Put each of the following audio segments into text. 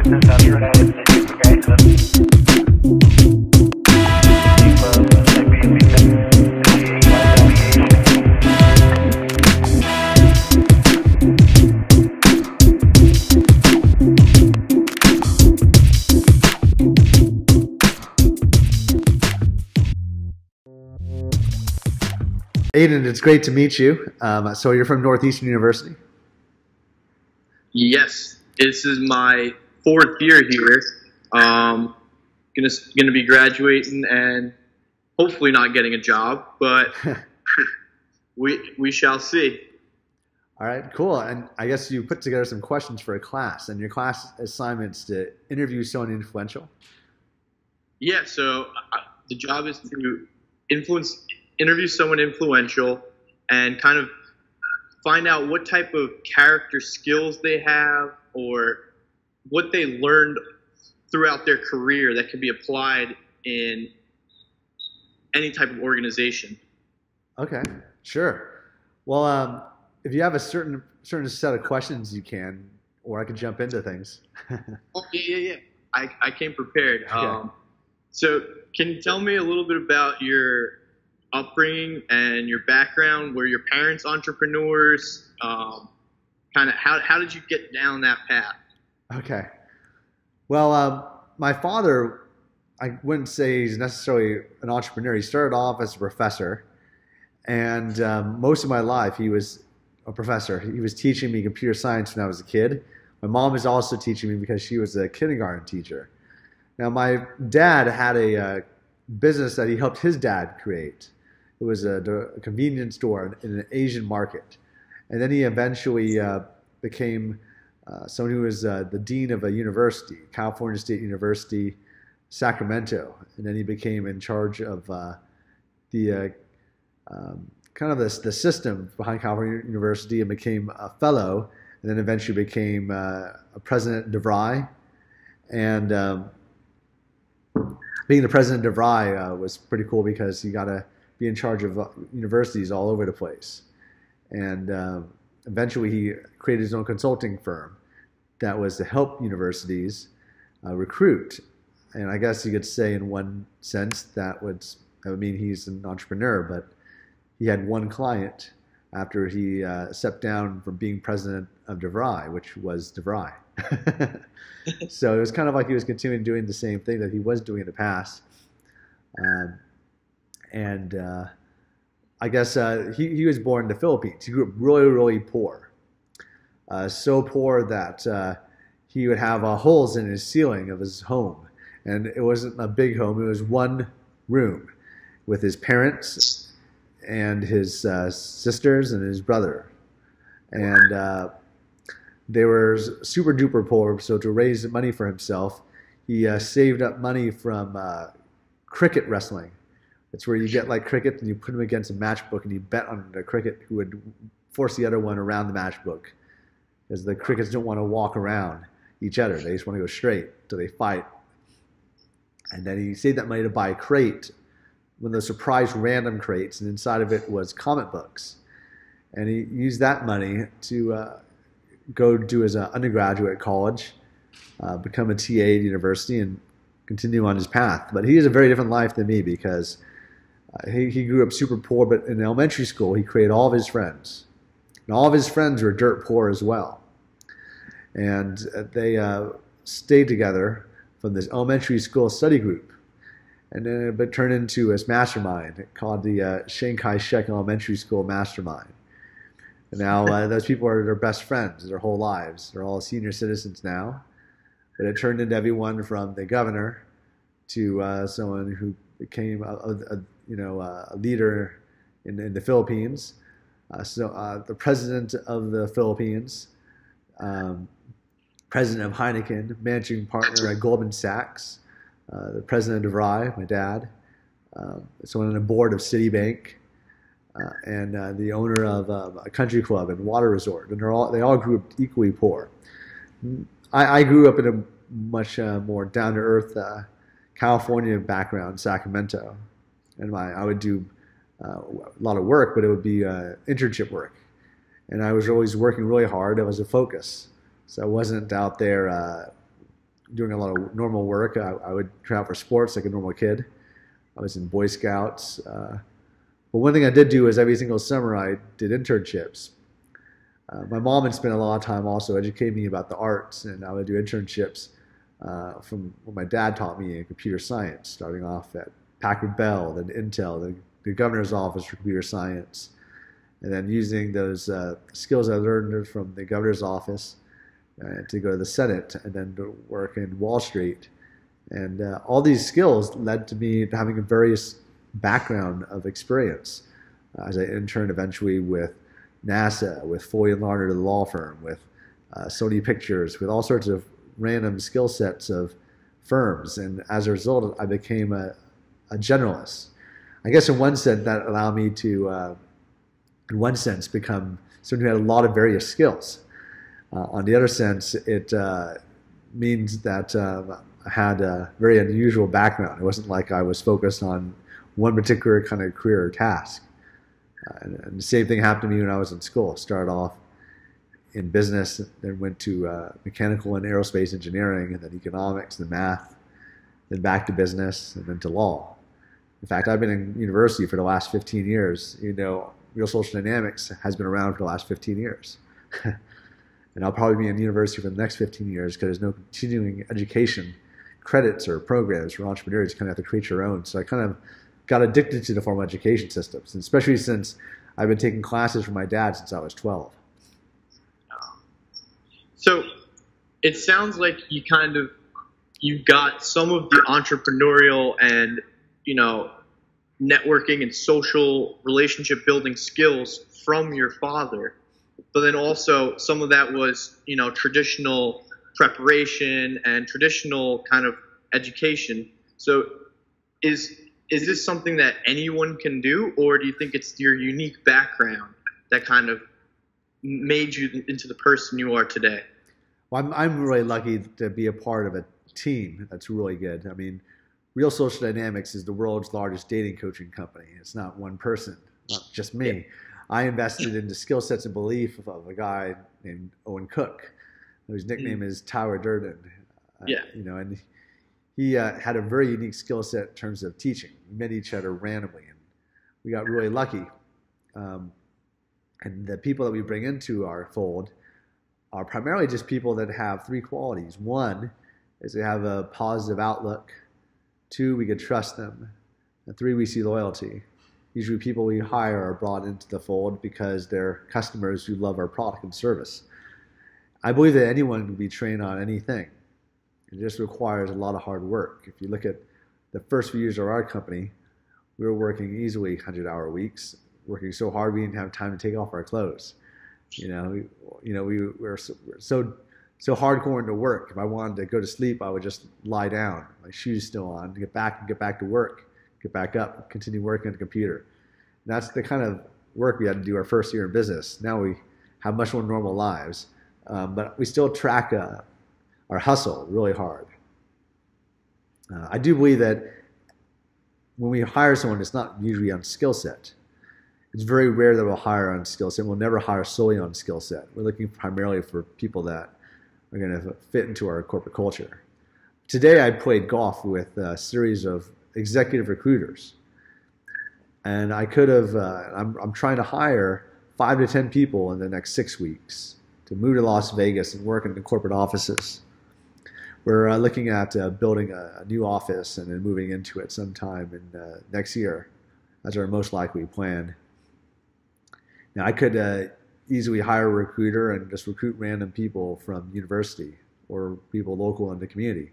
Aidan, it's great to meet you. So you're from Northeastern University? Yes, this is my fourth year here. Gonna be graduating and hopefully not getting a job, but we shall see. All right, cool. And I guess you put together some questions for a class, and your class assignment's to interview someone influential. Yeah, so the job is to interview someone influential and kind of find out what type of character skills they have or what they learned throughout their career that can be applied in any type of organization. Okay, sure. Well, if you have a certain set of questions, you can, or I could jump into things. Oh, yeah. I came prepared. Okay. So can you tell me a little bit about your upbringing and your background? Were your parents entrepreneurs? Kind of how did you get down that path? Okay. Well, my father, I wouldn't say he's necessarily an entrepreneur. He started off as a professor, and most of my life he was a professor. He was teaching me computer science when I was a kid. My mom was also teaching me because she was a kindergarten teacher. Now, my dad had a business that he helped his dad create. It was a convenience store in an Asian market. And then he eventually became someone who was the dean of a university, California State University, Sacramento. And then he became in charge of the system behind California University and became a fellow, and then eventually became a president of DeVry. And being the president of DeVry was pretty cool because he got to be in charge of universities all over the place. And eventually he created his own consulting firm that was to help universities recruit. And I guess you could say in one sense that would mean he's an entrepreneur, but he had one client after he stepped down from being president of DeVry, which was DeVry. So it was kind of like he was continuing doing the same thing that he was doing in the past. I guess he was born in the Philippines. He grew up really, really poor. So poor that he would have holes in his ceiling of his home. And it wasn't a big home. It was one room with his parents and his sisters and his brother. And they were super duper poor. So to raise money for himself, he saved up money from cricket wrestling. It's where you get like cricket and you put them against a matchbook and you bet on the cricket who would force the other one around the matchbook. Because the crickets don't want to walk around each other. They just want to go straight till they fight. And then he saved that money to buy a crate, one of those surprise random crates, and inside of it was comic books. And he used that money to go do his undergraduate at college, become a TA at university, and continue on his path. But he has a very different life than me because he grew up super poor, but in elementary school he created all of his friends. And all of his friends were dirt poor as well. And they stayed together from this elementary school study group. And then it turned into this mastermind called the Chiang Kai-shek Elementary School Mastermind. And now those people are their best friends their whole lives. They're all senior citizens now. But it turned into everyone from the governor to someone who became a leader in the Philippines. The president of the Philippines, president of Heineken, managing partner at Goldman Sachs, the president of DeVry, my dad, someone on the board of Citibank, and the owner of a country club and water resort. And they all grew up equally poor. I grew up in a much more down-to-earth California background, Sacramento. And I would do a lot of work, but it would be internship work. And I was always working really hard. It was a focus. So I wasn't out there doing a lot of normal work. I would try out for sports like a normal kid. I was in Boy Scouts. But one thing I did do is every single summer I did internships. My mom had spent a lot of time also educating me about the arts, and I would do internships from what my dad taught me in computer science, starting off at Packard Bell, then Intel, the governor's office for computer science, and then using those skills I learned from the governor's office to go to the Senate and then to work in Wall Street. And all these skills led to me having a various background of experience as I interned eventually with NASA, with Foley and Lardner, the law firm, with Sony Pictures, with all sorts of random skill sets of firms. And as a result, I became a generalist. I guess in one sense that allowed me to, in one sense, become someone who had a lot of various skills. On the other sense, it means that I had a very unusual background. It wasn't like I was focused on one particular kind of career or task. And the same thing happened to me when I was in school. Started off in business, then went to mechanical and aerospace engineering, and then economics, then math, then back to business, and then to law. In fact, I've been in university for the last 15 years. You know, real social dynamics has been around for the last 15 years. And I'll probably be in university for the next 15 years because there's no continuing education credits or programs for entrepreneurs. You kind of have to create your own. So I kind of got addicted to the formal education systems, and especially since I've been taking classes from my dad since I was 12. So it sounds like you got some of the entrepreneurial and, you know, networking and social relationship building skills from your father, but then also some of that was, you know, traditional preparation and traditional kind of education. So is this something that anyone can do, or do you think it's your unique background that kind of made you into the person you are today? Well, I'm really lucky to be a part of a team that's really good. I mean, Real Social Dynamics is the world's largest dating coaching company. It's not one person, not just me. Yeah. I invested in the skill sets and belief of a guy named Owen Cook, whose nickname is Tower Durden. You know, and he had a very unique skill set in terms of teaching. We met each other randomly, and we got really lucky. And the people that we bring into our fold are primarily just people that have three qualities. One is they have a positive outlook. Two, we can trust them. And three, we see loyalty. Usually people we hire are brought into the fold because they're customers who love our product and service. I believe that anyone can be trained on anything. It just requires a lot of hard work. If you look at the first few years of our company, we were working easily 100-hour weeks, working so hard we didn't have time to take off our clothes. We were so hardcore into work. If I wanted to go to sleep, I would just lie down, my shoes still on, get back to work, get back up, continue working on the computer. And that's the kind of work we had to do our first year in business. Now we have much more normal lives, but we still track our hustle really hard. I do believe that when we hire someone, it's not usually on skill set. It's very rare that we'll hire on skill set. We'll never hire solely on skill set. We're looking primarily for people that are going to fit into our corporate culture. Today I played golf with a series of executive recruiters. And I could have, I'm trying to hire 5 to 10 people in the next 6 weeks to move to Las Vegas and work in the corporate offices. We're looking at building a new office and then moving into it sometime in next year. That's our most likely plan. Now, I could easily hire a recruiter and just recruit random people from university or people local in the community.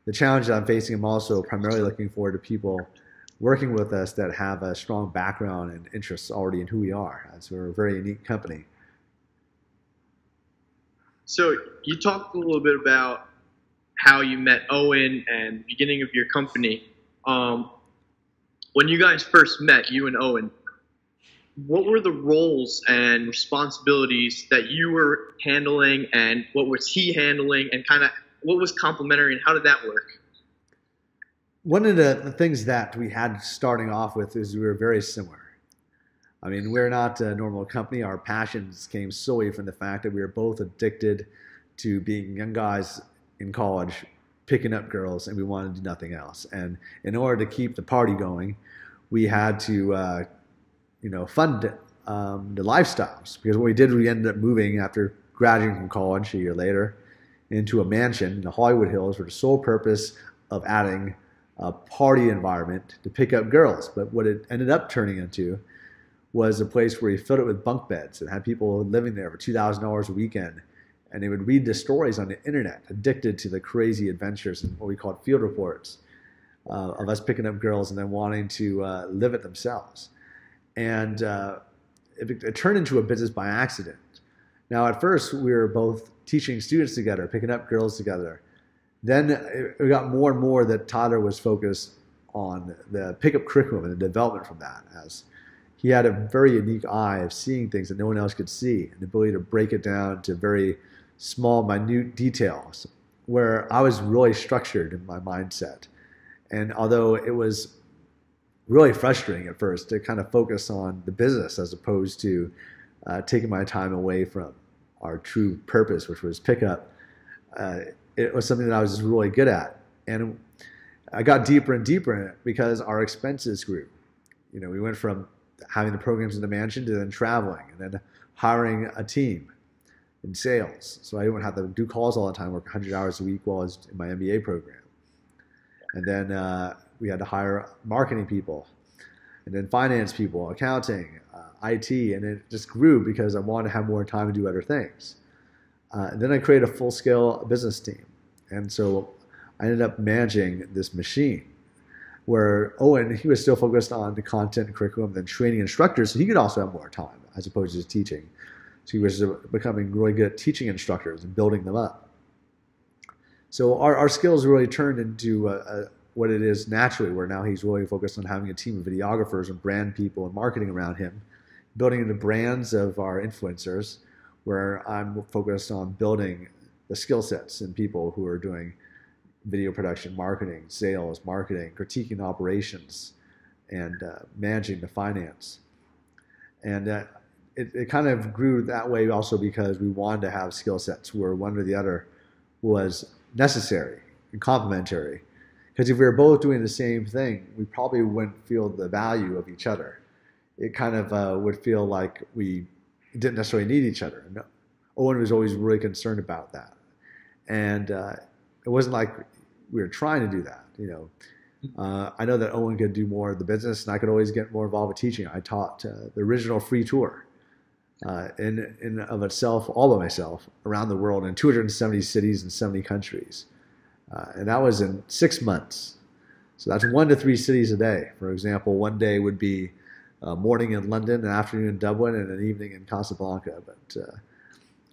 The challenge that I'm facing, I'm also primarily looking forward to people working with us that have a strong background and interests already in who we are. So we're a very unique company. So you talked a little bit about how you met Owen and the beginning of your company. When you guys first met, you and Owen, what were the roles and responsibilities that you were handling, and what was he handling, and kind of what was complementary, and how did that work? One of the things that we had starting off with is we were very similar. I mean, we're not a normal company. Our passions came solely from the fact that we were both addicted to being young guys in college picking up girls, and we wanted to do nothing else. And in order to keep the party going, we had to, fund the lifestyles. Because what we did, we ended up moving after graduating from college a year later into a mansion in the Hollywood Hills for the sole purpose of adding a party environment to pick up girls. But what it ended up turning into was a place where we filled it with bunk beds and had people living there for $2,000 a weekend. And they would read the stories on the internet, addicted to the crazy adventures and what we called field reports of us picking up girls and then wanting to live it themselves. And it turned into a business by accident. Now, at first, we were both teaching students together, picking up girls together. Then it got more and more that Tyler was focused on the pickup curriculum and the development from that, as he had a very unique eye of seeing things that no one else could see, and the ability to break it down to very small, minute details, where I was really structured in my mindset. And although it was really frustrating at first to kind of focus on the business as opposed to taking my time away from our true purpose, which was pickup, it was something that I was just really good at. And I got deeper and deeper in it because our expenses grew. We went from having the programs in the mansion to then traveling and then hiring a team in sales. So I didn't have to do calls all the time, work 100 hours a week while I was in my MBA program. And then we had to hire marketing people, and then finance people, accounting, IT, and it just grew because I wanted to have more time to do other things. And then I created a full-scale business team. And so I ended up managing this machine where Owen, he was still focused on the content and curriculum, then training instructors, so he could also have more time as opposed to just teaching. So he was becoming really good at teaching instructors and building them up. So our skills really turned into what it is naturally, where now he's really focused on having a team of videographers and brand people and marketing around him, building the brands of our influencers, where I'm focused on building the skill sets in people who are doing video production, marketing, sales, marketing, critiquing operations, and managing the finance. And it kind of grew that way also because we wanted to have skill sets where one or the other was necessary and complementary. Because if we were both doing the same thing, we probably wouldn't feel the value of each other. It kind of would feel like we didn't necessarily need each other. No. Owen was always really concerned about that. And it wasn't like we were trying to do that. I know that Owen could do more of the business, and I could always get more involved with teaching. I taught the original free tour in of itself, all by myself, around the world in 270 cities and 70 countries. And that was in 6 months. So that's 1 to 3 cities a day. For example, one day would be a morning in London, an afternoon in Dublin, and an evening in Casablanca.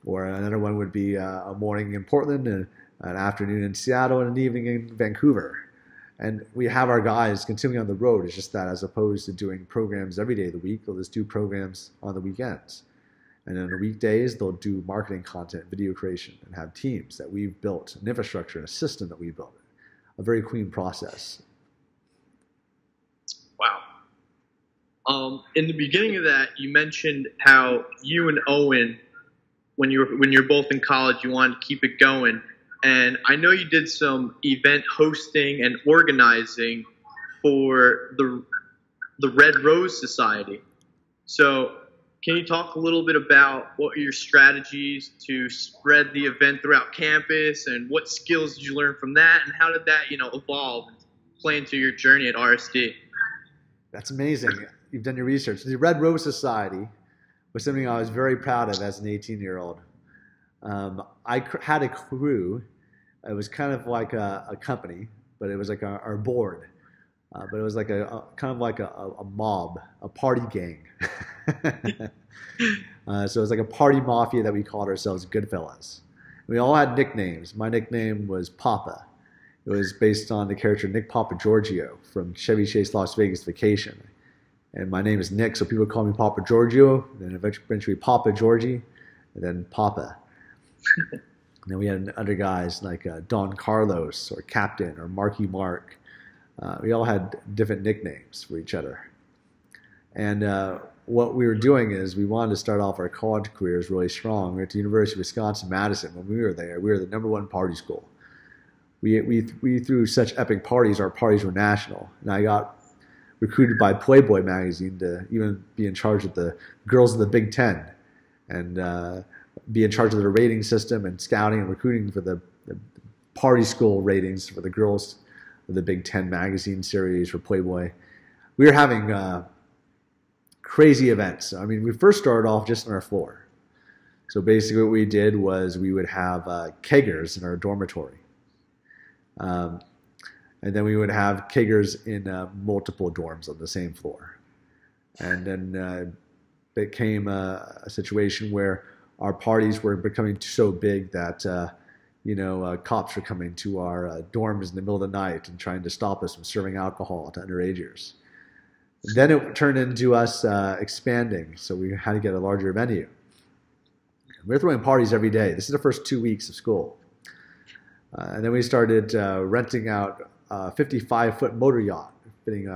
Or another one would be a morning in Portland, and an afternoon in Seattle, and an evening in Vancouver. And we have our guys continuing on the road. It's just that as opposed to doing programs every day of the week, they'll just do programs on the weekends. And on the weekdays, they'll do marketing content, video creation, and have teams that we've built, an infrastructure, and a system that we've built. A very clean process. Wow. In the beginning of that, you mentioned how you and Owen, when you're both in college, you wanted to keep it going. And I know you did some event hosting and organizing for the Red Rose Society. So can you talk a little bit about what are your strategies to spread the event throughout campus, and what skills did you learn from that, and how did that, evolve and play into your journey at RSD? That's amazing. You've done your research. The Red Rose Society was something I was very proud of as an 18-year-old. I had a crew. It was kind of like a company, but it was like our board. But it was like a kind of like a mob, a party gang. So it was like a party mafia that we called ourselves Goodfellas. We all had nicknames. My nickname was Papa. It was based on the character Nick Papa Giorgio from Chevy Chase Las Vegas Vacation. And my name is Nick, so people call me Papa Giorgio, then eventually Papa Georgie, and then Papa. And then we had other guys like Don Carlos or Captain or Marky Mark. We all had different nicknames for each other. And what we were doing is we wanted to start off our college careers really strong. We were at the University of Wisconsin-Madison. When we were there, we were the #1 party school. we threw such epic parties. Our parties were national, and I got recruited by Playboy magazine to even be in charge of the girls of the Big Ten, and be in charge of the rating system and scouting and recruiting for the party school ratings for the girls of the Big Ten magazine series for Playboy. We were having crazy events. I mean, we first started off just on our floor. So basically what we did was we would have keggers in our dormitory. And then we would have keggers in multiple dorms on the same floor. And then it became a situation where our parties were becoming so big that cops were coming to our dorms in the middle of the night and trying to stop us from serving alcohol to underagers. Then it turned into us expanding, so we had to get a larger venue. We were throwing parties every day. This is the first 2 weeks of school. And then we started renting out a 55-foot motor yacht, fitting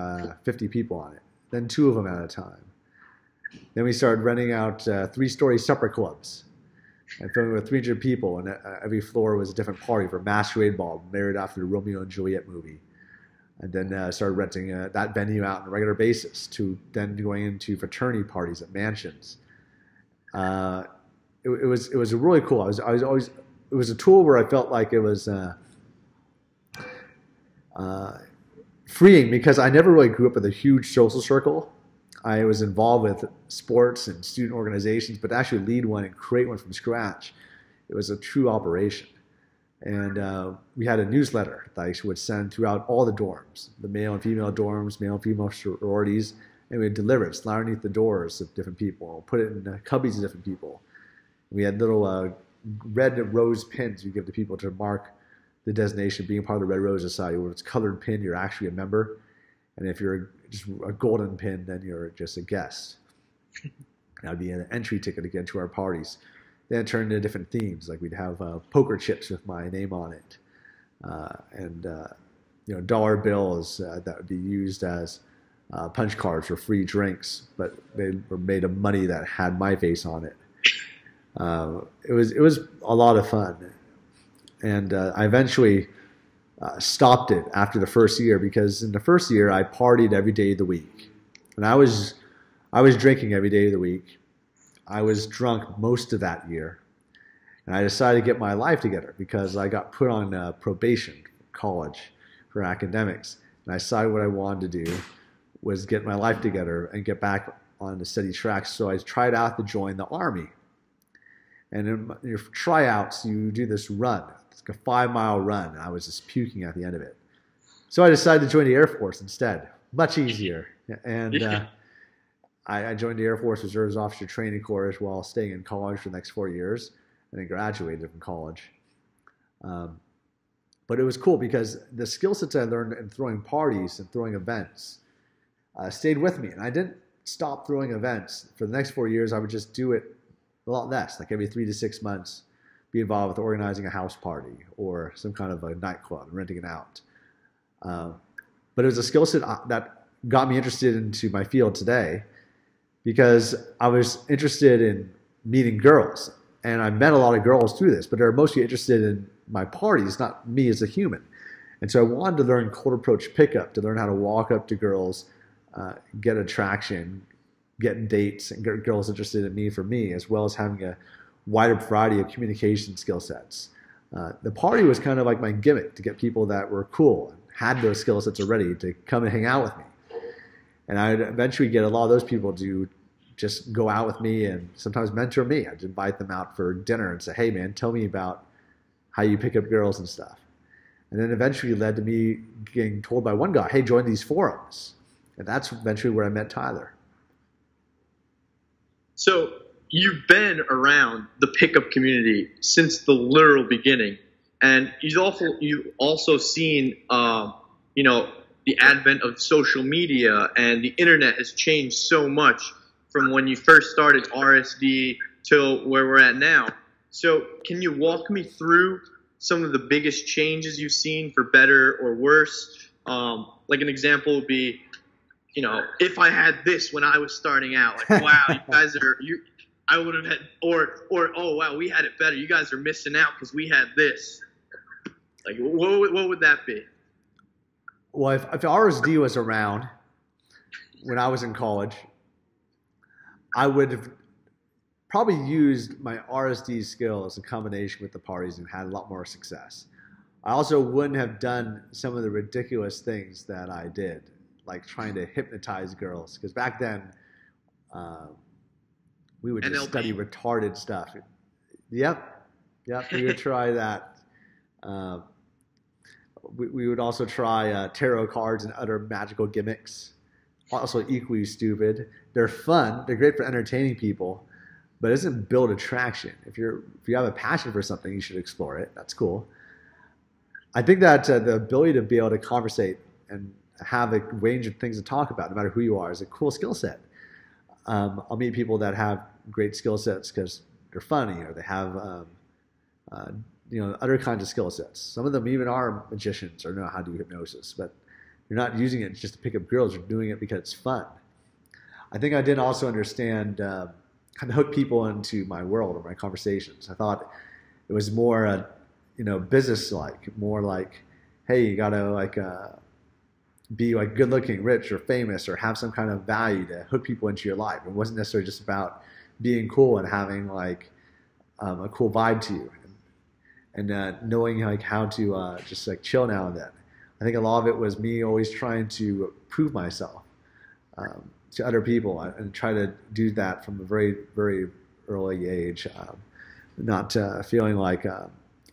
50 people on it, then 2 of them at a time. Then we started renting out 3-story supper clubs and filming with 300 people, and every floor was a different party for Masquerade Ball, married after the Romeo and Juliet movie. And then started renting that venue out on a regular basis, to then going into fraternity parties at mansions. It was really cool. I was always, it was a tool where I felt like it was freeing, because I never really grew up with a huge social circle. I was involved with sports and student organizations, but to actually lead one and create one from scratch, it was a true operation. And we had a newsletter that I would send throughout all the dorms, the male and female dorms, male and female sororities, and we'd deliver it, slide underneath the doors of different people, put it in cubbies of different people. We had little red rose pins we give to people to mark the designation of being part of the Red Rose Society. Where it's colored pin, you're actually a member. And if you're just a golden pin, then you're just a guest. That would be an entry ticket to get to our parties. Then it turned into different themes, like we'd have poker chips with my name on it, and dollar bills that would be used as punch cards for free drinks, but they were made of money that had my face on it. It was a lot of fun, and I eventually stopped it after the first year, because in the first year I partied every day of the week, and I was drinking every day of the week. I was drunk most of that year, and I decided to get my life together because I got put on probation for college for academics, and I decided what I wanted to do was get my life together and get back on the steady track. So I tried out to join the Army, and in your tryouts you do this run. It's like a 5-mile run, and I was just puking at the end of it. So I decided to join the Air Force instead. Much easier, and I joined the Air Force Reserves Officer Training Corps while staying in college for the next 4 years, and then graduated from college. But it was cool because the skill sets I learned in throwing parties and throwing events stayed with me. And I didn't stop throwing events. For the next 4 years, I would just do it a lot less, like every 3 to 6 months, be involved with organizing a house party or some kind of a nightclub, renting it out. But it was a skill set that got me interested into my field today, because I was interested in meeting girls, and I met a lot of girls through this, but they're mostly interested in my parties, not me as a human. And so I wanted to learn cold approach pickup, to learn how to walk up to girls, get attraction, get dates, and get girls interested in me for me, as well as having a wider variety of communication skill sets. The party was kind of like my gimmick to get people that were cool and had those skill sets already to come and hang out with me. And I'd eventually get a lot of those people to just go out with me and sometimes mentor me. I'd invite them out for dinner and say, hey man, tell me about how you pick up girls and stuff. And then eventually led to me getting told by one guy, hey, join these forums. And that's eventually where I met Tyler. So you've been around the pickup community since the literal beginning. And you've also seen, the advent of social media, and the internet has changed so much from when you first started RSD till where we're at now. So can you walk me through some of the biggest changes you've seen, for better or worse? Like an example would be, if I had this when I was starting out, like, wow, you guys I would have had, or oh wow, we had it better. You guys are missing out because we had this. Like, what would that be? Well, if RSD was around when I was in college, I would have probably used my RSD skills in combination with the parties and had a lot more success. I also wouldn't have done some of the ridiculous things that I did, like trying to hypnotize girls, because back then we would just NLP. study retarded stuff. Yep, we would try that. We would also try tarot cards and other magical gimmicks, also equally stupid. They're fun. They're great for entertaining people, but it doesn't build attraction. If you have a passion for something, you should explore it. That's cool. I think that the ability to be able to conversate and have a range of things to talk about, no matter who you are, is a cool skill set. I'll meet people that have great skill sets because they're funny, or they have other kinds of skill sets. Some of them even are magicians or know how to do hypnosis, but you're not using it just to pick up girls. You're doing it because it's fun. I think I did also understand kind of hook people into my world or my conversations. I thought it was more business-like, more like, hey, you gotta be like good-looking, rich, or famous, or have some kind of value to hook people into your life. It wasn't necessarily just about being cool and having like a cool vibe to you, and knowing like how to just like chill now and then. I think a lot of it was me always trying to prove myself to other people and try to do that from a very, very early age, not feeling like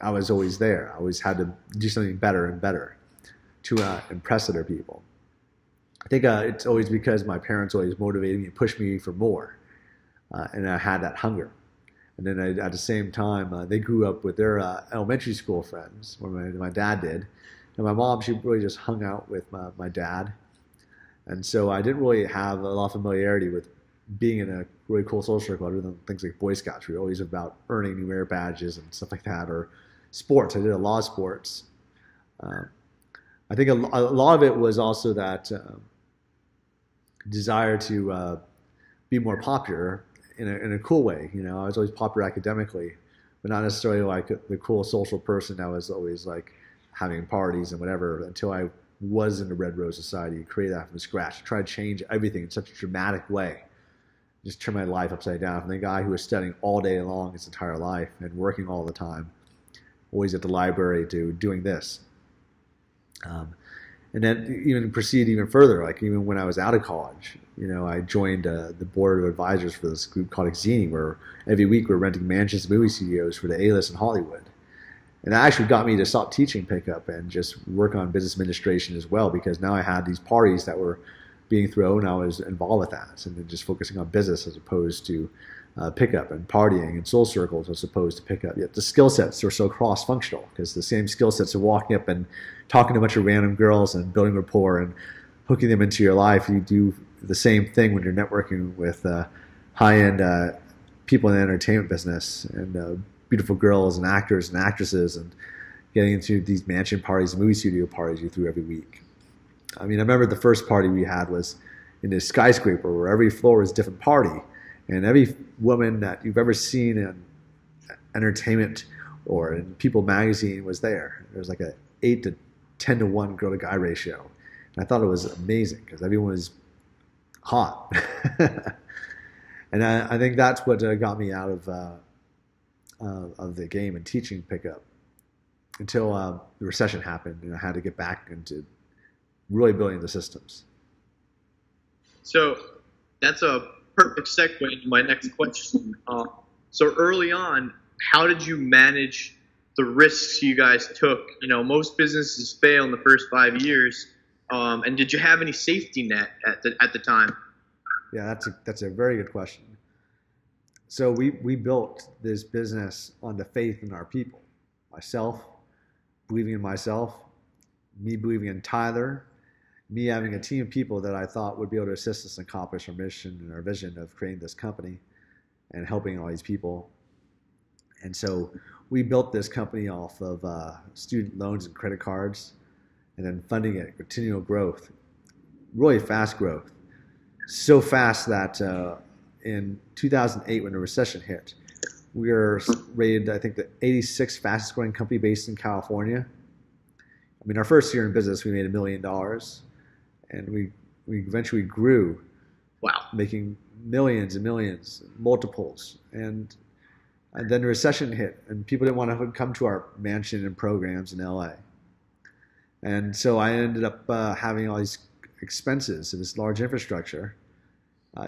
I was always there. I always had to do something better and better to impress other people. I think it's always because my parents always motivated me and pushed me for more, and I had that hunger. And then at the same time, they grew up with their elementary school friends, or my dad did. And my mom, she really just hung out with my dad. And so I didn't really have a lot of familiarity with being in a really cool social circle other than things like Boy Scouts. We were always about earning new merit badges and stuff like that, or sports. I did a lot of sports. I think a lot of it was also that desire to be more popular in a cool way. I was always popular academically, but not necessarily like the cool social person that was always like having parties and whatever, until I was in the Red Rose Society, created that from scratch, tried to change everything in such a dramatic way, just turn my life upside down from the guy who was studying all day long his entire life and working all the time, always at the library, to doing this. And then even proceed even further, like even when I was out of college, I joined the board of advisors for this group called Xeni, where every week we're renting mansions, movie studios for the A-list in Hollywood. And that actually got me to stop teaching pickup and just work on business administration as well, because now I had these parties that were being thrown, and I was involved with that, and then just focusing on business as opposed to pickup, and partying and soul circles as opposed to pickup. Yet the skill sets were so cross-functional, because the same skill sets of walking up and talking to a bunch of random girls and building rapport and hooking them into your life, you do the same thing when you're networking with high-end people in the entertainment business, and beautiful girls and actors and actresses, and getting into these mansion parties and movie studio parties you threw every week. I mean, I remember the first party we had was in this skyscraper where every floor was a different party, and every woman that you've ever seen in entertainment or in People magazine was there. There was like a 8 to 10 to 1 girl to guy ratio, and I thought it was amazing because everyone was hot. And I think that's what got me out of the game and teaching pickup until the recession happened, and I had to get back into really building the systems. So that's a perfect segue into my next question. So early on, how did you manage the risks you guys took? Most businesses fail in the first 5 years. And did you have any safety net at the time? Yeah, that's a very good question. So we built this business on the faith in our people. Myself, believing in myself, me believing in Tyler, me having a team of people that I thought would be able to assist us accomplish our mission and our vision of creating this company and helping all these people. And so we built this company off of student loans and credit cards, and then funding it, continual growth, really fast growth. So fast that in 2008, when the recession hit, we were rated, I think, the 86th fastest growing company based in California. I mean, our first year in business, we made $1 million, and we eventually grew, Wow. making millions and millions, multiples. And then the recession hit, and people didn't want to come to our mansion and programs in LA. And so I ended up having all these expenses of this large infrastructure.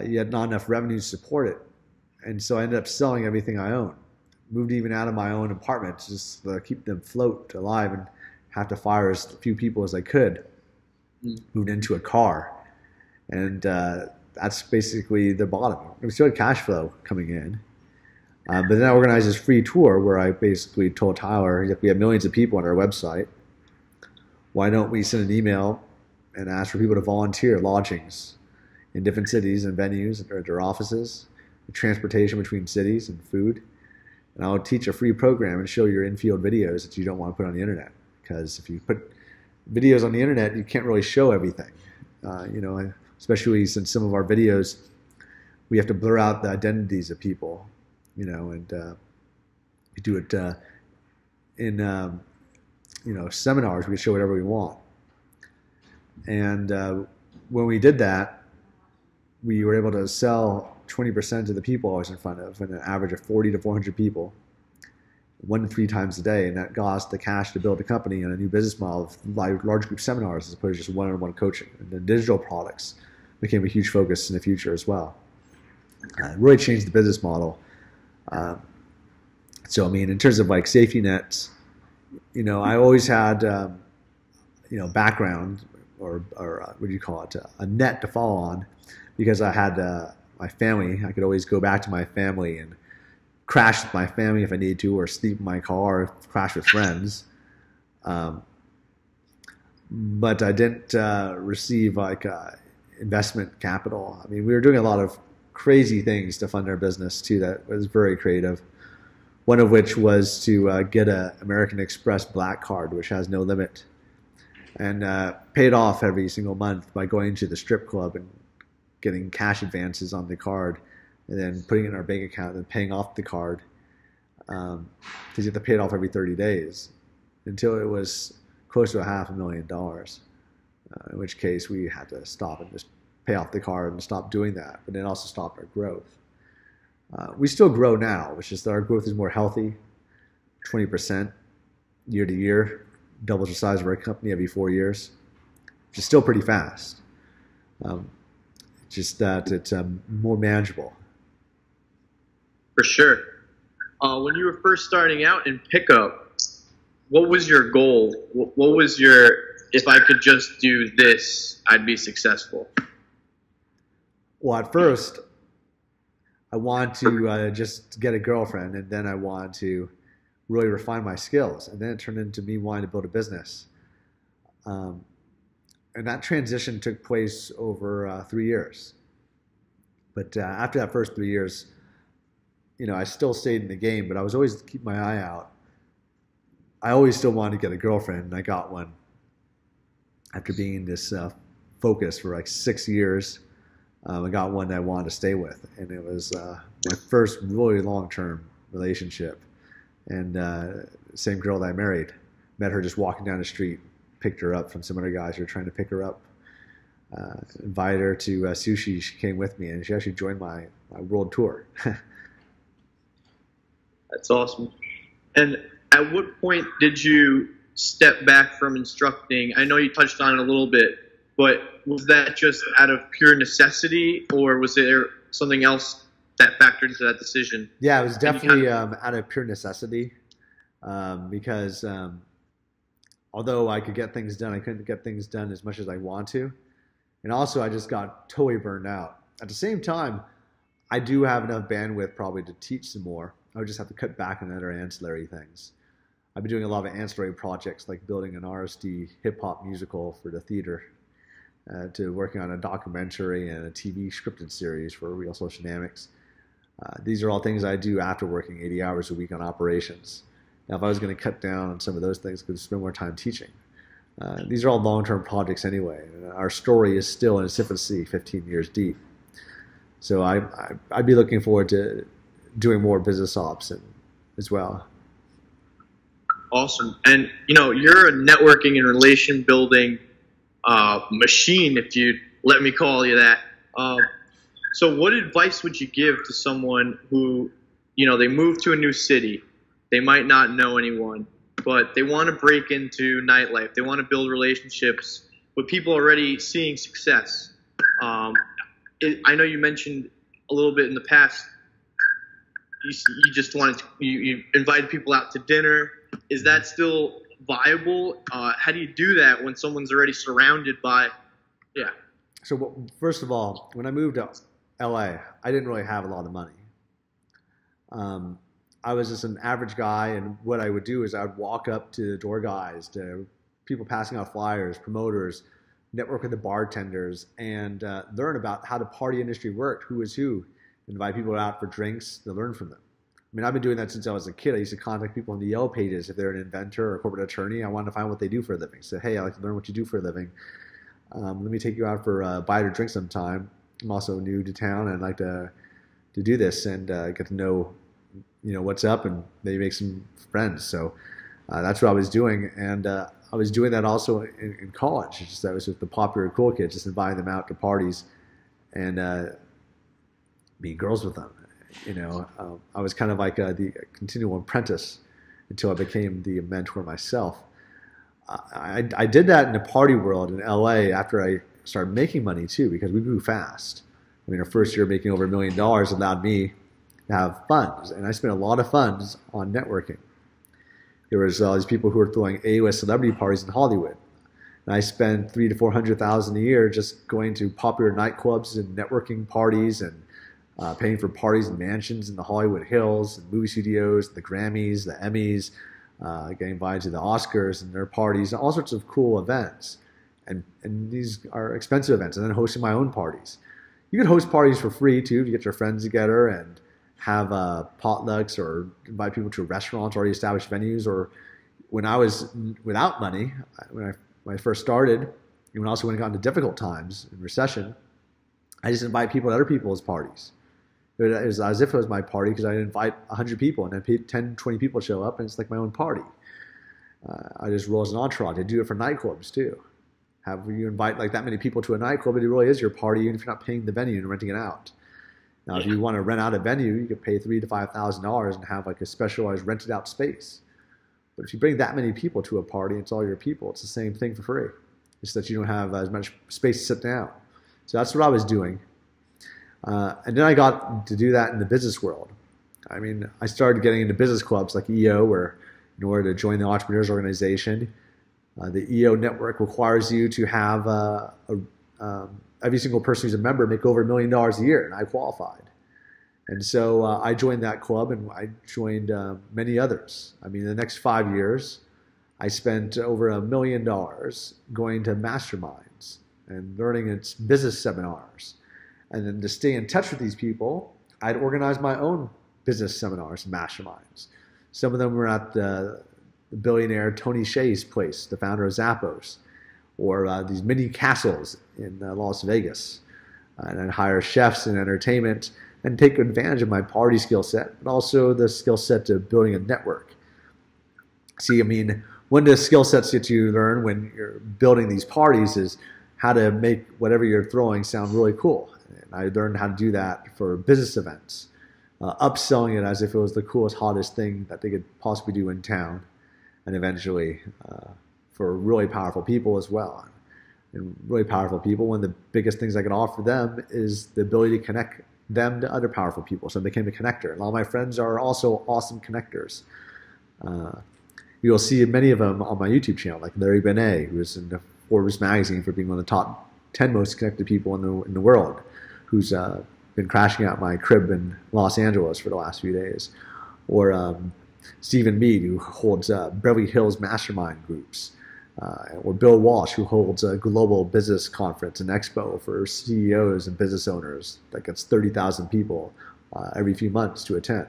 Yet not enough revenue to support it. And so I ended up selling everything I owned. Moved even out of my own apartment to just keep them afloat, alive, and have to fire as few people as I could. Moved into a car. And that's basically the bottom. We still had cash flow coming in. But then I organized this free tour where I basically told Tyler, if we have millions of people on our website, why don't we send an email and ask for people to volunteer lodgings in different cities and venues or their offices, transportation between cities, and food. And I'll teach a free program and show your in-field videos that you don't want to put on the internet. Because if you put videos on the internet, you can't really show everything. Especially since some of our videos, we have to blur out the identities of people, and we do it in seminars. We show whatever we want. And when we did that, we were able to sell 20% of the people I was in front of, and an average of 40 to 400 people, 1 to 3 times a day, and that got us the cash to build a company and a new business model of large group seminars as opposed to just one-on-one coaching. And the digital products became a huge focus in the future as well. It really changed the business model. So I mean, in terms of like safety nets, I always had background or what do you call it, a net to fall on, because I had my family. I could always go back to my family and crash with my family if I needed to, or sleep in my car, or crash with friends. But I didn't receive investment capital. I mean, we were doing a lot of crazy things to fund our business too. That was very creative. One of which was to get an American Express Black Card, which has no limit, and pay it off every single month by going to the strip club and getting cash advances on the card, and then putting it in our bank account and paying off the card, because you have to pay it off every 30 days until it was close to $500,000, in which case we had to stop and just pay off the card and stop doing that, but then also stopped our growth. We still grow now, which is that our growth is more healthy, 20% year to year, doubles the size of our company every 4 years, which is still pretty fast. Just that it's more manageable. For sure. When you were first starting out in pickup, what was your goal? What was your, if I could just do this, I'd be successful? Well, at first, I wanted to just get a girlfriend, and then I wanted to really refine my skills. And then it turned into me wanting to build a business. And that transition took place over 3 years. But after that first 3 years, I still stayed in the game, but I was always keeping my eye out. I always still wanted to get a girlfriend, and I got one after being in this focus for like 6 years. I got one that I wanted to stay with, and it was my first really long-term relationship. And same girl that I married. Met her just walking down the street, picked her up from some other guys who were trying to pick her up. Invited her to sushi. She came with me, and she actually joined my world tour. That's awesome. And at what point did you step back from instructing? I know you touched on it a little bit, but was that just out of pure necessity, or was there something else that factored into that decision? Yeah, it was definitely out of pure necessity, because although I could get things done, I couldn't get things done as much as I want to. And also, I just got totally burned out. At the same time, I do have enough bandwidth probably to teach some more. I would just have to cut back on other ancillary things. I've been doing a lot of ancillary projects, like building an RSD hip-hop musical for the theater, to working on a documentary and a TV scripted series for Real Social Dynamics. These are all things I do after working 80 hours a week on operations. Now, if I was going to cut down on some of those things, I could spend more time teaching. These are all long-term projects anyway. Our story is still in its infancy, 15 years deep. So I'd be looking forward to doing more business ops as well. Awesome. And, you're a networking and relation building machine, if you'd let me call you that. So what advice would you give to someone who, they move to a new city, they might not know anyone, but they want to break into nightlife, they want to build relationships with people already seeing success? I know you mentioned a little bit in the past, you just wanted to, you invited people out to dinner. Is that still viable? How do you do that when someone's already surrounded by, yeah? So first of all, when I moved to LA, I didn't really have a lot of money. I was just an average guy, and what I would do is I'd walk up to the door guys, to people passing out flyers, promoters, network with the bartenders, and learn about how the party industry worked, who was who, invite people out for drinks to learn from them. I mean, I've been doing that since I was a kid. I used to contact people on the Yellow Pages if they're an inventor or a corporate attorney. I wanted to find what they do for a living. So, hey, I'd like to learn what you do for a living. Let me take you out for a bite or drink sometime. I'm also new to town, and I'd like to do this and get to know, what's up, and maybe make some friends. So that's what I was doing, and I was doing that also in college. It's just that was with the popular cool kids, just inviting them out to parties and meet girls with them. I was kind of like the continual apprentice until I became the mentor myself. I did that in the party world in LA after I started making money too, because we grew fast. I mean, our first year making over $1 million allowed me to have funds, and I spent a lot of funds on networking. There was these people who were throwing A-list celebrity parties in Hollywood, and I spent $300,000 to $400,000 a year just going to popular nightclubs and networking parties and paying for parties in mansions in the Hollywood Hills, and movie studios, the Grammys, the Emmys, getting invited to the Oscars and their parties, and all sorts of cool events. And these are expensive events, and then hosting my own parties. You can host parties for free too, to get your friends together and have potlucks or invite people to restaurants, already established venues. Or when I was without money, when I first started, and also when it got into difficult times in recession, I just invite people to other people's parties. It was as if it was my party, because I invite 100 people and then 10, 20 people show up, and it's like my own party. I just roll as an entourage. I do it for nightclubs too. Have you invite like that many people to a nightclub, it really is your party, even if you're not paying the venue and renting it out. Now, if you want to rent out a venue, you could pay $3,000 to $5,000 and have like a specialized rented out space. But if you bring that many people to a party, it's all your people. It's the same thing for free. It's that you don't have as much space to sit down. So that's what I was doing. And then I got to do that in the business world. I mean, I started getting into business clubs like EO, where in order to join the Entrepreneurs Organization, the EO network requires you to have every single person who's a member make over $1 million a year, and I qualified. And so I joined that club, and I joined many others. I mean, in the next 5 years, I spent over $1 million going to masterminds and learning its business seminars. And then to stay in touch with these people, I'd organize my own business seminars and masterminds. Some of them were at the billionaire Tony Hsieh's place, the founder of Zappos, or these mini castles in Las Vegas. And I'd hire chefs and entertainment and take advantage of my party skill set, but also the skill set of building a network. See, I mean, one of the skill sets that you learn when you're building these parties is how to make whatever you're throwing sound really cool. And I learned how to do that for business events, upselling it as if it was the coolest, hottest thing that they could possibly do in town, and eventually for really powerful people as well. And really powerful people, one of the biggest things I can offer them is the ability to connect them to other powerful people. So I became a connector. And all my friends are also awesome connectors. You'll see many of them on my YouTube channel, like Larry Benet, who is in the Forbes magazine for being one of the top 10 most connected people in the world, who's been crashing out my crib in Los Angeles for the last few days. Or Stephen Mead, who holds Beverly Hills mastermind groups. Or Bill Walsh, who holds a global business conference and expo for CEOs and business owners that gets 30,000 people every few months to attend.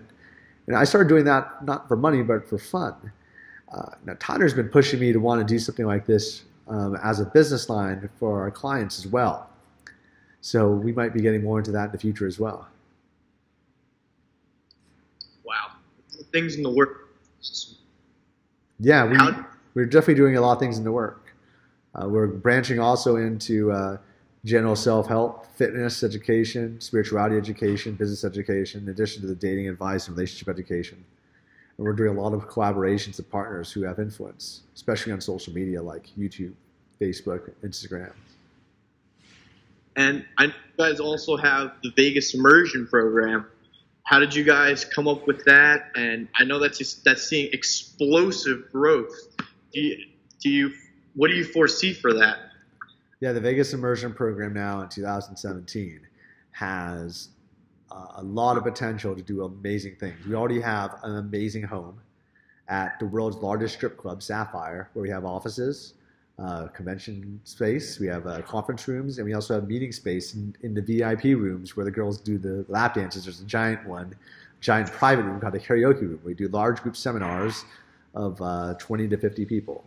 And I started doing that not for money, but for fun. Now, Tyler's been pushing me to want to do something like this as a business line for our clients as well. So we might be getting more into that in the future as well. Wow. Things in the works. Yeah, we're definitely doing a lot of things in the work. We're branching also into general self-help, fitness education, spirituality education, business education, in addition to the dating advice and relationship education. And we're doing a lot of collaborations with partners who have influence, especially on social media like YouTube, Facebook, Instagram. And I know you guys also have the Vegas Immersion program. How did you guys come up with that? And I know that's seeing explosive growth. What do you foresee for that? Yeah, the Vegas Immersion program now in 2017 has a lot of potential to do amazing things. We already have an amazing home at the world's largest strip club, Sapphire, where we have offices, convention space, we have conference rooms, and we also have meeting space in the VIP rooms where the girls do the lap dances. There's a giant private room called the karaoke room. We do large group seminars of 20 to 50 people.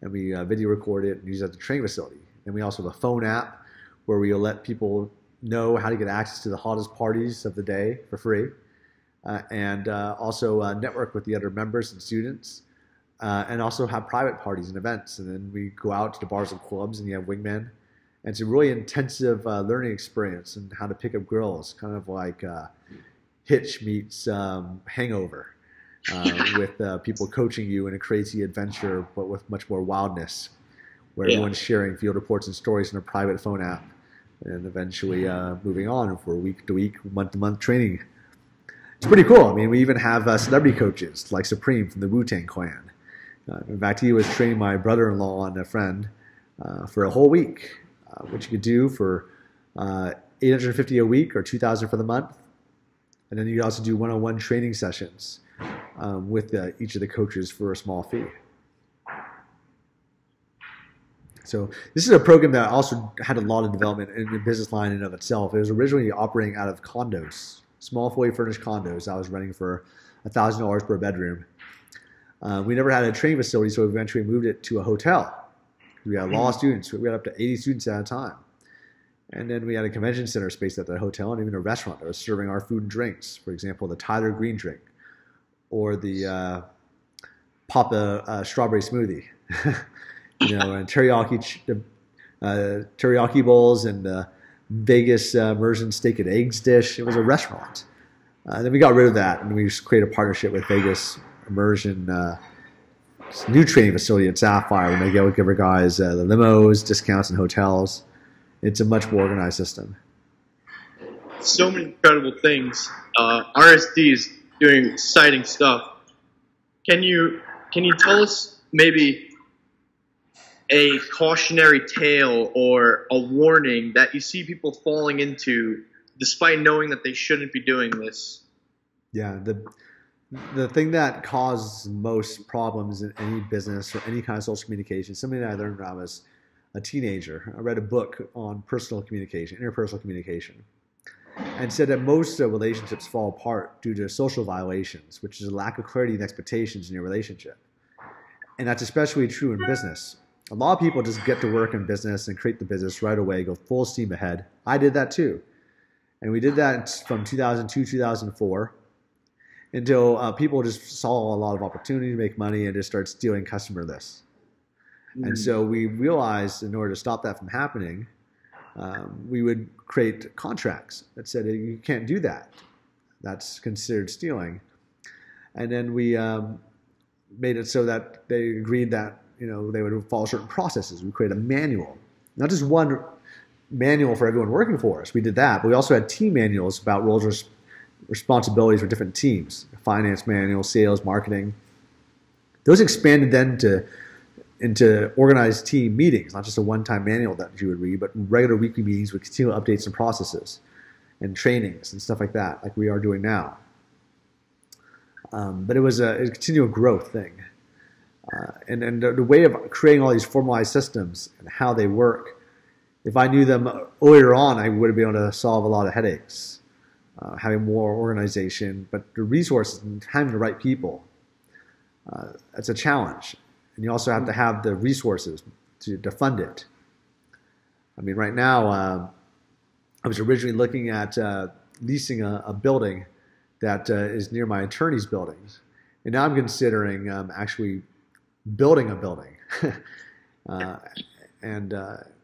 And we video record it and use it at the training facility. And we also have a phone app where we'll let people know how to get access to the hottest parties of the day for free. And also network with the other members and students. And also have private parties and events. And then we go out to the bars and clubs and you have wingmen. And it's a really intensive learning experience and how to pick up girls, kind of like Hitch meets Hangover, with people coaching you in a crazy adventure, but with much more wildness, where everyone's sharing field reports and stories in a private phone app, and eventually moving on for week to week, month to month training. It's pretty cool. I mean, we even have celebrity coaches like Supreme from the Wu-Tang Clan. In fact, he was training my brother-in-law and a friend for a whole week, which you could do for $850 a week or $2,000 for the month. And then you could also do one-on-one training sessions with each of the coaches for a small fee. So this is a program that also had a lot of development in the business line in and of itself. It was originally operating out of condos, small fully furnished condos. I was renting for $1,000 per bedroom. We never had a training facility, so we eventually moved it to a hotel. We had a lot of students. We had up to 80 students at a time. And then we had a convention center space at the hotel and even a restaurant that was serving our food and drinks. For example, the Tyler Green drink or the Papa strawberry smoothie. And teriyaki bowls and the Vegas Immersion steak and eggs dish. It was a restaurant. Then we got rid of that and we just created a partnership with Vegas Immersion, new training facility at Sapphire. We give our guys the limos, discounts, and hotels. It's a much more organized system. So many incredible things. RSD is doing exciting stuff. Can you tell us maybe a cautionary tale or a warning that you see people falling into despite knowing that they shouldn't be doing this? Yeah, the thing that causes most problems in any business or any kind of social communication, something that I learned when I was a teenager. I read a book on personal communication, interpersonal communication, and said that most relationships fall apart due to social violations, which is a lack of clarity and expectations in your relationship. And that's especially true in business. A lot of people just get to work in business and create the business right away, go full steam ahead. I did that too. And we did that from 2002, 2004, until people just saw a lot of opportunity to make money and just start stealing customer lists. And so we realized in order to stop that from happening, we would create contracts that said you can't do that. That's considered stealing. And then we made it so that they agreed that they would follow certain processes. We created a manual, not just one manual for everyone working for us. We did that, but we also had team manuals about roles and responsibilities for different teams: finance manual, sales, marketing. Those expanded then into organized team meetings, not just a one-time manual that you would read, but regular weekly meetings with continual updates and processes and trainings and stuff like that, like we are doing now. But it was a continual growth thing. And the way of creating all these formalized systems and how they work, if I knew them earlier on, I would have been able to solve a lot of headaches, having more organization. But the resources and having the right people, that's a challenge. And you also have to have the resources to fund it. I mean, right now, I was originally looking at leasing a building that is near my attorney's buildings. And now I'm considering actually building a building. uh, and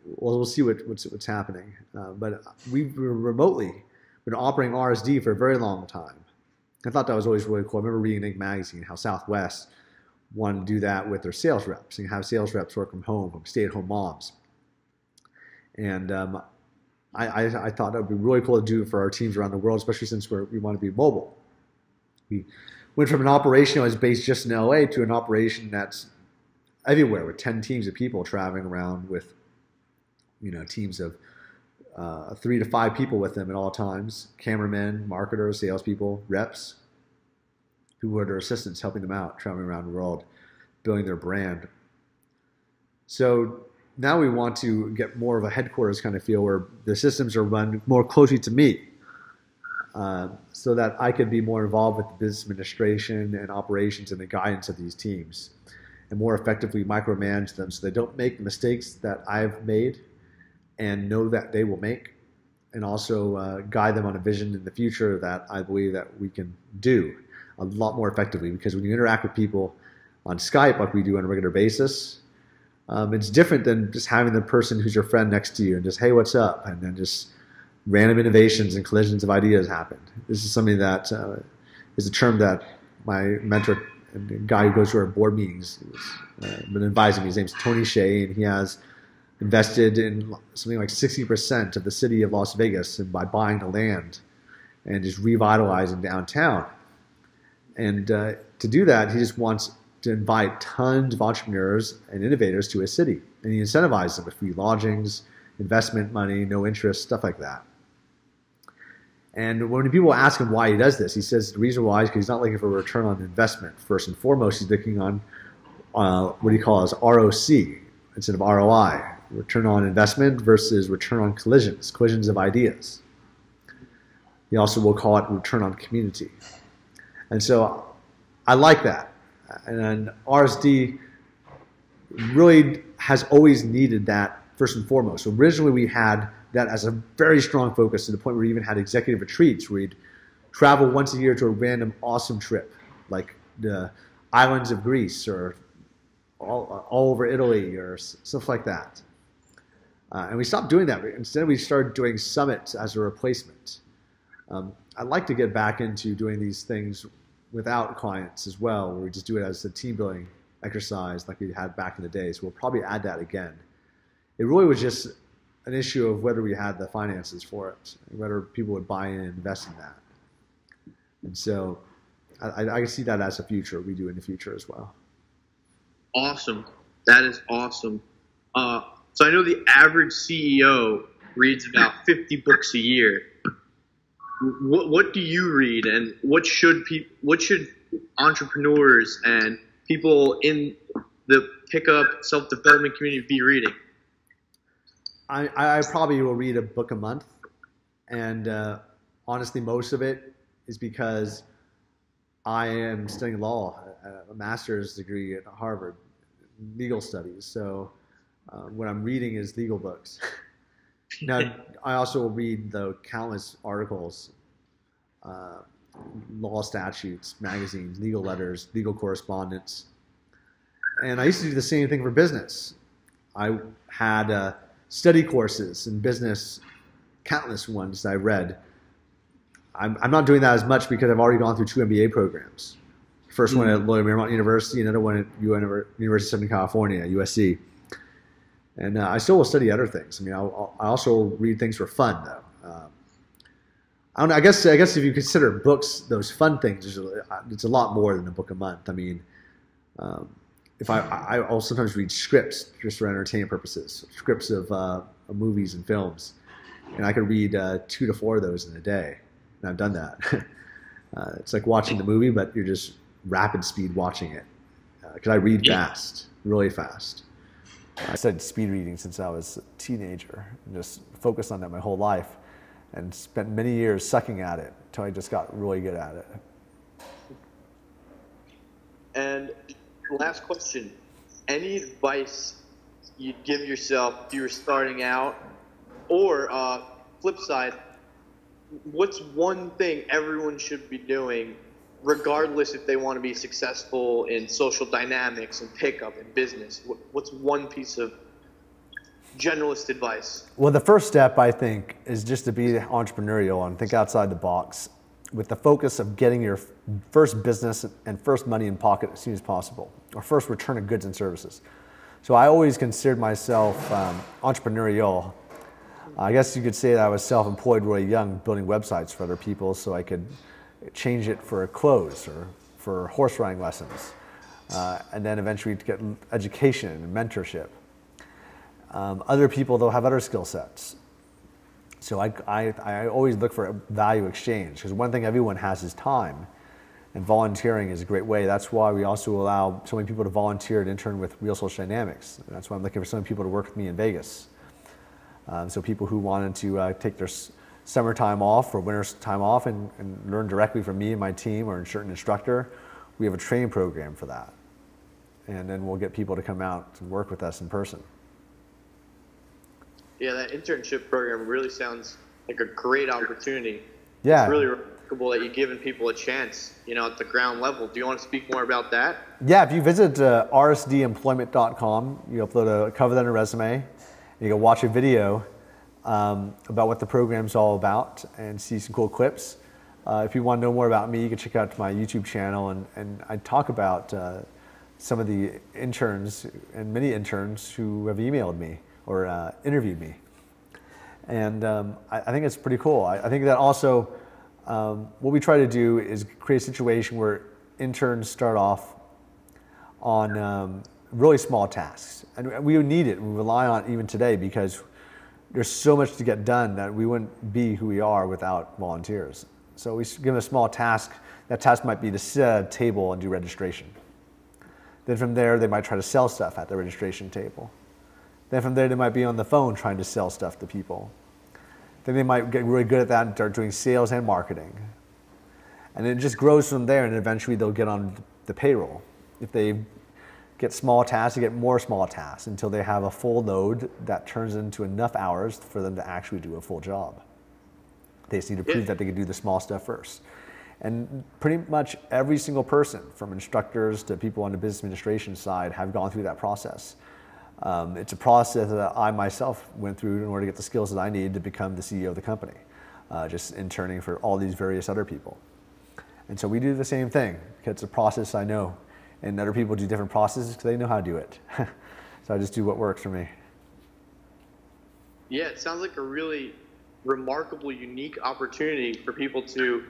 we'll see what's happening. But we've remotely been operating RSD for a very long time. I thought that was always really cool. I remember reading Inc. magazine how Southwest wanted to do that with their sales reps and have sales reps work from home, from stay-at-home moms. And I thought that would be really cool to do for our teams around the world, especially since we want to be mobile. We went from an operation that was based just in LA to an operation that's everywhere with 10 teams of people traveling around with, teams of 3 to 5 people with them at all times, cameramen, marketers, salespeople, reps, who are their assistants helping them out, traveling around the world, building their brand. So now we want to get more of a headquarters kind of feel where the systems are run more closely to me, so that I could be more involved with the business administration and operations and the guidance of these teams and more effectively micromanage them so they don't make the mistakes that I've made and know that they will make, and also guide them on a vision in the future that I believe that we can do a lot more effectively. Because when you interact with people on Skype like we do on a regular basis, it's different than just having the person who's your friend next to you and just, hey, what's up? And then just random innovations and collisions of ideas happen. This is something that is a term that my mentor and the guy who goes to our board meetings has been advising me. His name's Tony Shea, and he has invested in something like 60% of the city of Las Vegas and by buying the land and just revitalizing downtown. And to do that, he just wants to invite tons of entrepreneurs and innovators to his city. And he incentivizes them with free lodgings, investment money, no interest, stuff like that. And when people ask him why he does this, he says the reason why is because he's not looking for a return on investment. First and foremost, he's looking on what he calls ROC instead of ROI, return on investment versus return on collisions of ideas. He also will call it return on community. And so I like that. And then RSD really has always needed that first and foremost. So originally we had that as a very strong focus to the point where we even had executive retreats where we'd travel once a year to a random awesome trip, like the islands of Greece or all over Italy or stuff like that. And we stopped doing that. Instead, we started doing summits as a replacement. I'd like to get back into doing these things without clients as well, where we just do it as a team building exercise like we had back in the day. So we'll probably add that again. It really was just an issue of whether we had the finances for it, whether people would buy in and invest in that. And so I can see that as a future. We do in the future as well. Awesome. That is awesome. So I know the average CEO reads about 50 books a year. What do you read, and what should entrepreneurs and people in the pickup self-development community be reading? I probably will read a book a month, and honestly, most of it is because I am studying law, a master's degree at Harvard, legal studies. So what I'm reading is legal books. Now, I also read the countless articles, law statutes, magazines, legal letters, legal correspondence. And I used to do the same thing for business. I had study courses in business, countless ones that I read. I'm not doing that as much because I've already gone through 2 MBA programs. First one at Loyola Marymount University, another one at University of Southern California, USC. And I still will study other things. I mean, I also read things for fun, though. I don't know. I guess if you consider books those fun things, it's a lot more than a book a month. I mean, if I'll sometimes read scripts just for entertainment purposes, scripts of movies and films, and I could read 2 to 4 of those in a day, and I've done that. It's like watching the movie, but you're just rapid speed watching it because I read fast, really fast. I studied speed reading since I was a teenager and just focused on that my whole life and spent many years sucking at it until I just got really good at it. And last question, any advice you'd give yourself if you were starting out, or flip side, what's one thing everyone should be doing regardless if they want to be successful in social dynamics and pickup and business, what's one piece of generalist advice? Well, the first step, I think, is just to be entrepreneurial and think outside the box with the focus of getting your first business and first money in pocket as soon as possible, or first return of goods and services. So I always considered myself entrepreneurial. I guess you could say that I was self-employed really young, building websites for other people so I could change it for clothes or for horse riding lessons, and then eventually to get education and mentorship. Other people, though, have other skill sets. So I always look for a value exchange, because one thing everyone has is time, and volunteering is a great way. That's why we also allow so many people to volunteer and intern with Real Social Dynamics. And that's why I'm looking for so many people to work with me in Vegas. So people who wanted to take their summertime off or winter time off and learn directly from me and my team or a certain instructor, we have a training program for that. And then we'll get people to come out and work with us in person. Yeah, that internship program really sounds like a great opportunity. Yeah. It's really remarkable that you're giving people a chance, at the ground level. Do you want to speak more about that? Yeah, if you visit rsdemployment.com, you upload a cover letter resume, and you can watch a video about what the program's all about and see some cool clips. If you want to know more about me, you can check out my YouTube channel, and I talk about some of the interns and many interns who have emailed me or interviewed me. And I think it's pretty cool. I think that also what we try to do is create a situation where interns start off on really small tasks. And we need it, we rely on it even today, because there's so much to get done that we wouldn't be who we are without volunteers. So we give them a small task. That task might be to sit at a table and do registration. Then from there, they might try to sell stuff at the registration table. Then from there, they might be on the phone trying to sell stuff to people. Then they might get really good at that and start doing sales and marketing. And it just grows from there, and eventually they'll get on the payroll. If they get small tasks, they get more small tasks until they have a full load that turns into enough hours for them to actually do a full job. They just need to prove that they can do the small stuff first. And pretty much every single person, from instructors to people on the business administration side, have gone through that process. It's a process that I myself went through in order to get the skills that I needed to become the CEO of the company, just interning for all these various other people. And so we do the same thing, because it's a process I know. And other people do different processes because they know how to do it. So I just do what works for me. Yeah, it sounds like a really remarkable, unique opportunity for people to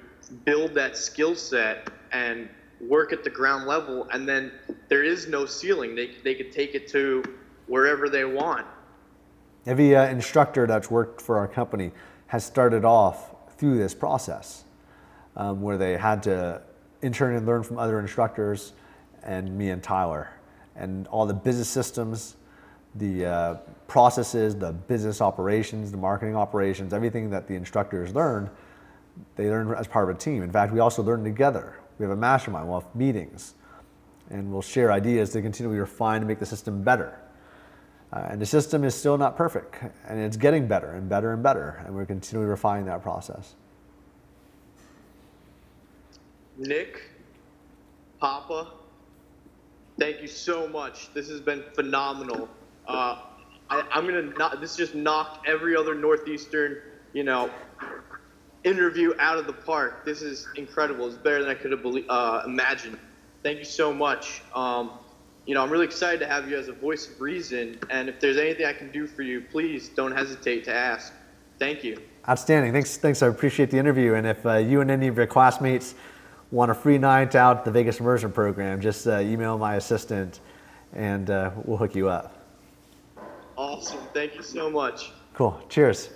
build that skill set and work at the ground level, and then there is no ceiling. They could take it to wherever they want. Every instructor that's worked for our company has started off through this process, where they had to intern and learn from other instructors and me and Tyler. And all the business systems, the processes, the business operations, the marketing operations, everything that the instructors learn, they learn as part of a team. In fact, we also learn together. We have a mastermind, we'll have meetings, and we'll share ideas to continually refine to make the system better. And the system is still not perfect, and it's getting better and better and better, and we're continually refining that process. Nick, Papa, thank you so much. This has been phenomenal. This just knocked every other Northeastern, interview out of the park. This is incredible. It's better than I could have imagined. Thank you so much. I'm really excited to have you as a voice of reason. And if there's anything I can do for you, please don't hesitate to ask. Thank you. Outstanding. Thanks. I appreciate the interview. And if you and any of your classmates want a free night out at the Vegas Immersion program, just email my assistant, and we'll hook you up. Awesome. Thank you so much. Cool. Cheers.